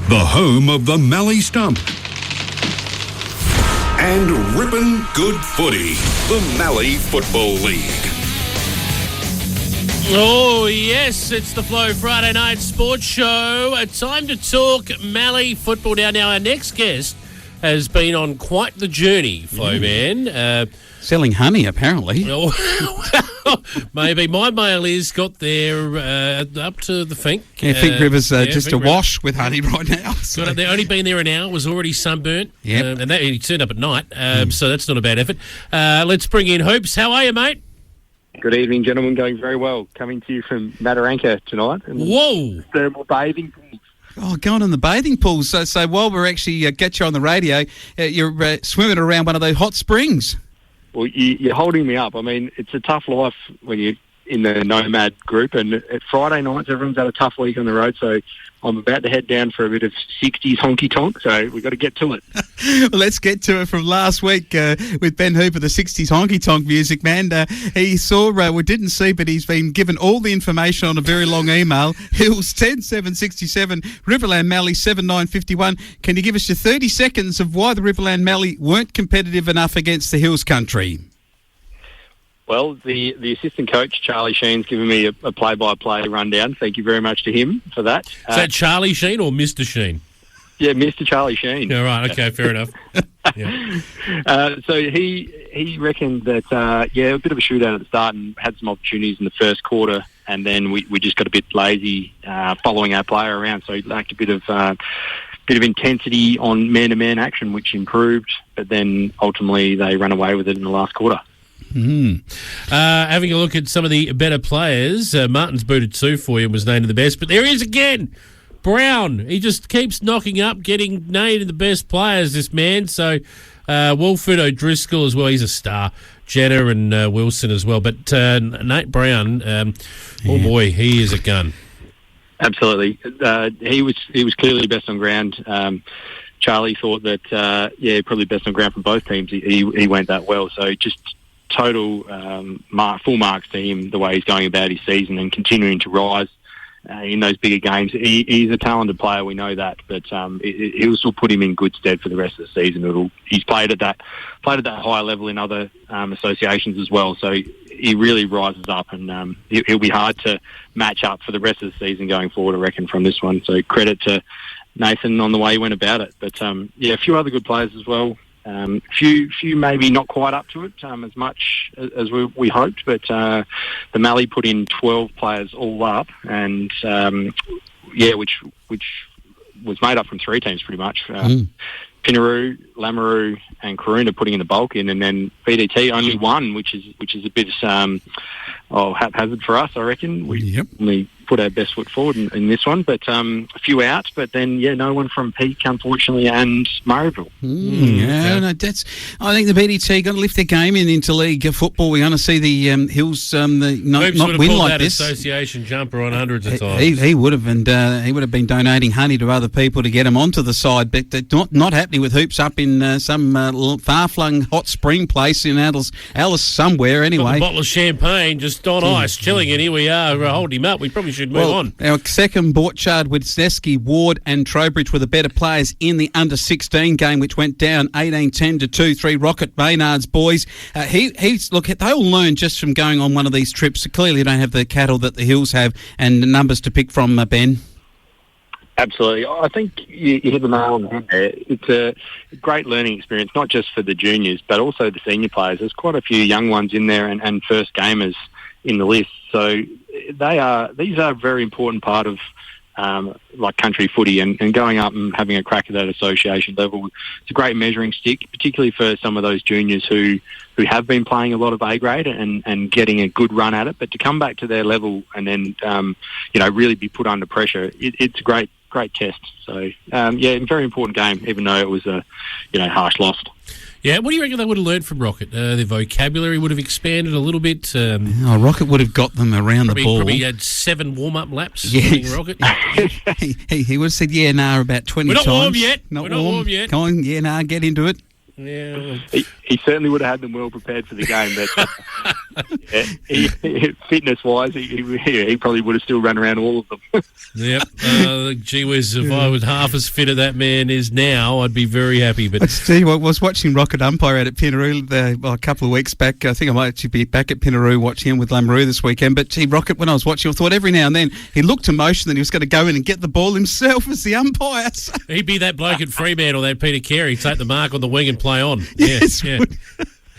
the home of the Mallee Stump. And rippin' good footy, the Mallee Football League. Oh, yes, it's the Flow Friday Night Sports Show. Time to talk Mallee football now. Our next guest has been on quite the journey, Flow Man. Selling honey, apparently. Maybe. My mail is got there up to the Fink. Yeah, Fink River's just Fink awash with honey right now. So. They've only been there an hour, was already sunburnt. Yep. And he turned up at night, so that's not a bad effort. Let's bring in Hoops. How are you, mate? Good evening, gentlemen. Going very well. Coming to you from Mataranka tonight. Whoa! Thermal bathing pools. Oh, going in the bathing pools. So while we're actually get you on the radio, you're swimming around one of those hot springs. Well, you're holding me up. I mean, it's a tough life when you're in the Nomad group, and at Friday nights, everyone's had a tough week on the road, so I'm about to head down for a bit of 60s honky-tonk, so we've got to get to it. Well, let's get to it from last week with Ben Hooper, the 60s honky-tonk music, man. He saw, we didn't see, but he's been given all the information on a very long email. Hills 10-7-67, Riverland Mallee 7-9-51. Can you give us your 30 seconds of why the Riverland Mallee weren't competitive enough against the Hills country? Well, the assistant coach, Charlie Sheen's given me a play-by-play rundown. Thank you very much to him for that. Is that Charlie Sheen or Mr. Sheen? Yeah, Mr. Charlie Sheen. Yeah, right, okay, fair enough. Yeah. So he reckoned that, a bit of a shootout at the start and had some opportunities in the first quarter, and then we just got a bit lazy following our player around, so he lacked a bit of intensity on man-to-man action, which improved, but then ultimately they ran away with it in the last quarter. Having a look at some of the better players, Martin's booted 2 for you and was named the best, but there he is again, Brown. He just keeps knocking up, getting named the best players, this man. So Wilfred O'Driscoll as well, he's a star. Jenner and Wilson as well, but Nate Brown, oh boy, he is a gun. Absolutely. He was clearly best on ground. Charlie thought that, probably best on ground from both teams. He went that well, so just total full marks to him, the way he's going about his season and continuing to rise in those bigger games. He's a talented player, we know that, but he'll still put him in good stead for the rest of the season. He's played at that higher level in other associations as well, so he really rises up, and he'll be hard to match up for the rest of the season going forward, I reckon, from this one. So credit to Nathan on the way he went about it. But a few other good players as well. Few maybe not quite up to it as much as we hoped, but the Mallee put in 12 players all up, and which was made up from 3 teams pretty much. Pinaroo, Lamoureux and Karoona putting in the bulk in, and then BDT only 1, which is a bit haphazard for us, I reckon. We only put our best foot forward in this one, but a few out, but then no one from Peak, unfortunately, and Murrayville. I think the BDT going to lift their game into league football. We're going to see the Hills not win like this. Association jumper on hundreds of times. He would have, and he would have been donating honey to other people to get them onto the side, but not happening with Hoops up in some far-flung hot spring place in Alice somewhere anyway. Got a bottle of champagne just on ice, chilling, and here we are holding him up. We probably should move on. Our second Borchard with Zesky, Ward and Trowbridge were the better players in the under-16 game, which went down 18-10 to 2-3 Rocket Maynard's boys. They all learn just from going on one of these trips. So clearly you don't have the cattle that the Hills have and the numbers to pick from, Ben. Absolutely. I think you hit the nail on the head there. It's a great learning experience, not just for the juniors, but also the senior players. There's quite a few young ones in there and first gamers in the list. So these are a very important part of country footy, and going up and having a crack at that association level. It's a great measuring stick, particularly for some of those juniors who have been playing a lot of A grade and getting a good run at it, but to come back to their level and then really be put under pressure, it's a great test. So a very important game, even though it was a harsh loss. Yeah, what do you reckon they would have learned from Rocket? Their vocabulary would have expanded a little bit. Rocket would have got them around the ball. Probably had 7 warm-up laps. Yes. Rocket. he would have said, about 20 times. We're not warm yet. Not warm yet. Come on, get into it. Yeah. he certainly would have had them well prepared for the game. But fitness-wise, he probably would have still run around all of them. Yep. Gee whiz, if I was half as fit as that man is now, I'd be very happy. But Steve, I was watching Rocket umpire out at Pinaroo a couple of weeks back. I think I might actually be back at Pinaroo watching him with Lamoureux this weekend. But gee, Rocket, when I was watching, I thought every now and then he looked to motion that he was going to go in and get the ball himself as the umpire. So. He'd be that bloke at Fremantle, that Peter Carey, take the mark on the wing and play on. Yes. Yeah.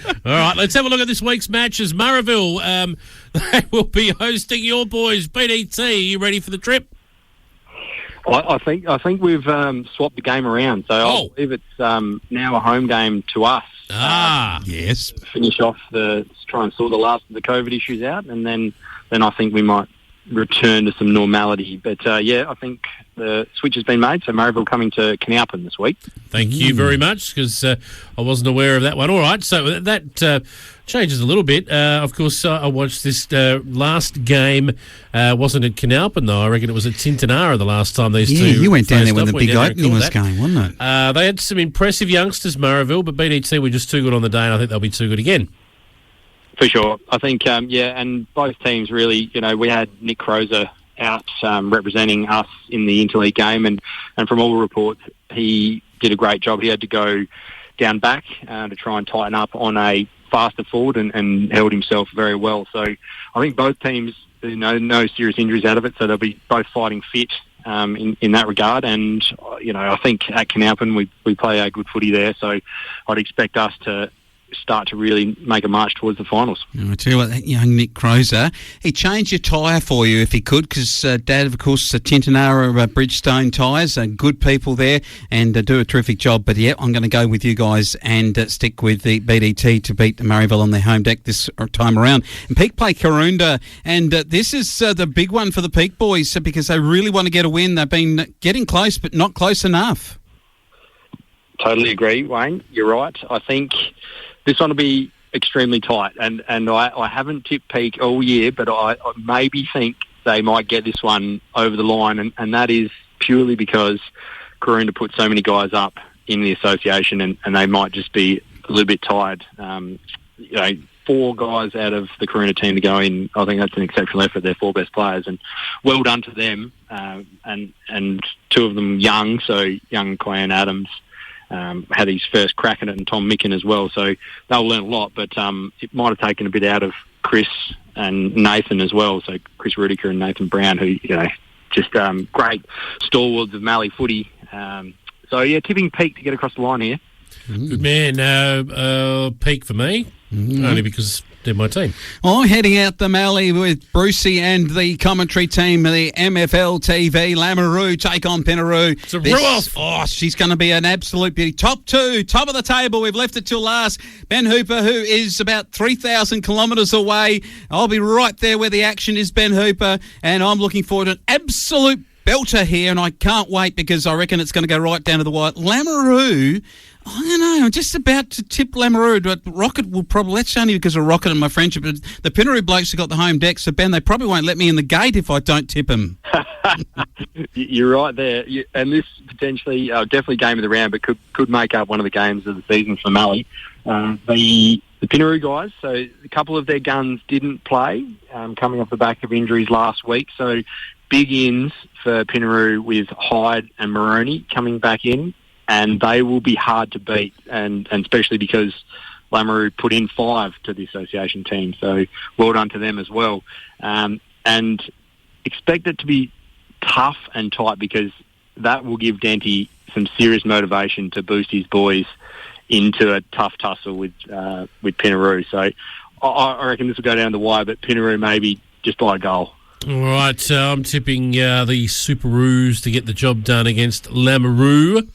All right, let's have a look at this week's matches. Murrayville, they will be hosting your boys. BDT, are you ready for the trip? I think we've swapped the game around. So I believe it's now a home game to us. Yes. Finish off try and sort the last of the COVID issues out, and then I think we might return to some normality. But I think the switch has been made. So Murrayville coming to Canalpin this week. Thank you very much, because I wasn't aware of that one. All right, so that changes a little bit. Of course, I watched this last game. Wasn't at Canalpin, though. I reckon it was at Tintinara the last time these two. Yeah, you went down there when faced the off. big We never opening was recalled that. going, wasn't it? They had some impressive youngsters, Murrayville, but BDT were just too good on the day, and I think they'll be too good again. For sure. I think, and both teams really, we had Nick Crozer out representing us in the interleague game, and from all reports, he did a great job. He had to go down back to try and tighten up on a faster forward and held himself very well. So I think both teams, no serious injuries out of it, so they'll be both fighting fit in that regard. And, I think at Canalpin we play a good footy there, so I'd expect us to start to really make a march towards the finals. I tell you what, that young Nick Crozer, he changed your tyre for you if he could, because Dad, of course, Tintinara Bridgestone tyres, good people there, and do a terrific job. But yeah, I'm going to go with you guys and stick with the BDT to beat Murrayville on their home deck this time around. And Peak play Karoonda, and this is the big one for the Peak boys, because they really want to get a win. They've been getting close, but not close enough. Totally agree, Wayne. You're right. I think this one will be extremely tight, and I haven't tipped Peak all year, but I maybe think they might get this one over the line, and that is purely because Karoonda put so many guys up in the association, and they might just be a little bit tired. 4 guys out of the Karoonda team to go in, I think that's an exceptional effort. They're 4 best players, and well done to them, and 2 of them young, so young Quyan Adams had his first crack at it, and Tom Micken as well. So they'll learn a lot, but it might have taken a bit out of Chris and Nathan as well. So Chris Rudiker and Nathan Brown, who, just great stalwarts of Mallee footy. Tipping Peak to get across the line here. Good man. Peak for me, only because they're my team. Oh, heading out the Mallee with Brucey and the commentary team, the MFL TV. Lamoureux take on Pinaroo. It's a Ruoff. Oh, she's going to be an absolute beauty. Top 2, top of the table. We've left it till last. Ben Hooper, who is about 3,000 kilometres away. I'll be right there where the action is, Ben Hooper, and I'm looking forward to an absolute belter here, and I can't wait, because I reckon it's going to go right down to the wire. Lamoureux, I don't know, I'm just about to tip Lamoureux, but Rocket will probably, that's only because of Rocket and my friendship, but the Pinaroo blokes have got the home deck, so Ben, they probably won't let me in the gate if I don't tip him. You're right there, and this potentially, definitely game of the round, but could make up one of the games of the season for Mallee. The Pinaroo guys, so a couple of their guns didn't play, coming off the back of injuries last week, so big ins for Pinaroo with Hyde and Moroney coming back in, and they will be hard to beat, and especially because Lamoureux put in 5 to the association team, so well done to them as well. And expect it to be tough and tight, because that will give Denty some serious motivation to boost his boys into a tough tussle with Pinaroo. So I reckon this will go down the wire, but Pinaroo maybe just by a goal. All right, I'm tipping the Superoos to get the job done against Lamoureux.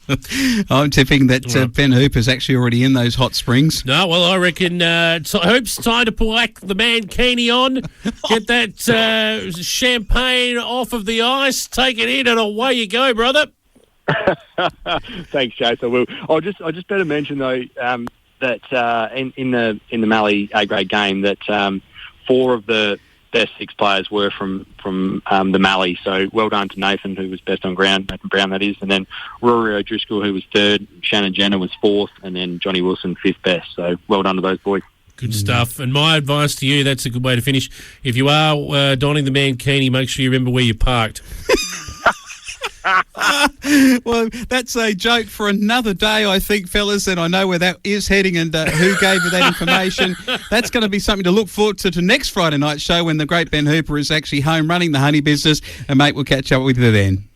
I'm tipping that Ben Hooper's actually already in those hot springs. No, well, I reckon Hope's time to pull the mankini on, get that champagne off of the ice, take it in, and away you go, brother. Thanks, Chase. I will. I just better mention though that in the Mallee A grade game that 4 of the best 6 players were from the Mallee. So well done to Nathan, who was best on ground, Nathan Brown that is, and then Rory O'Driscoll, who was 3rd, Shannon Jenner was 4th, and then Johnny Wilson 5th best. So well done to those boys. Good stuff. And my advice to you, that's a good way to finish. If you are donning the mankini, make sure you remember where you parked. Well, that's a joke for another day, I think, fellas, and I know where that is heading and who gave you that information. That's going to be something to look forward to next Friday night show when the great Ben Hooper is actually home running the honey business. And, mate, we'll catch up with you then.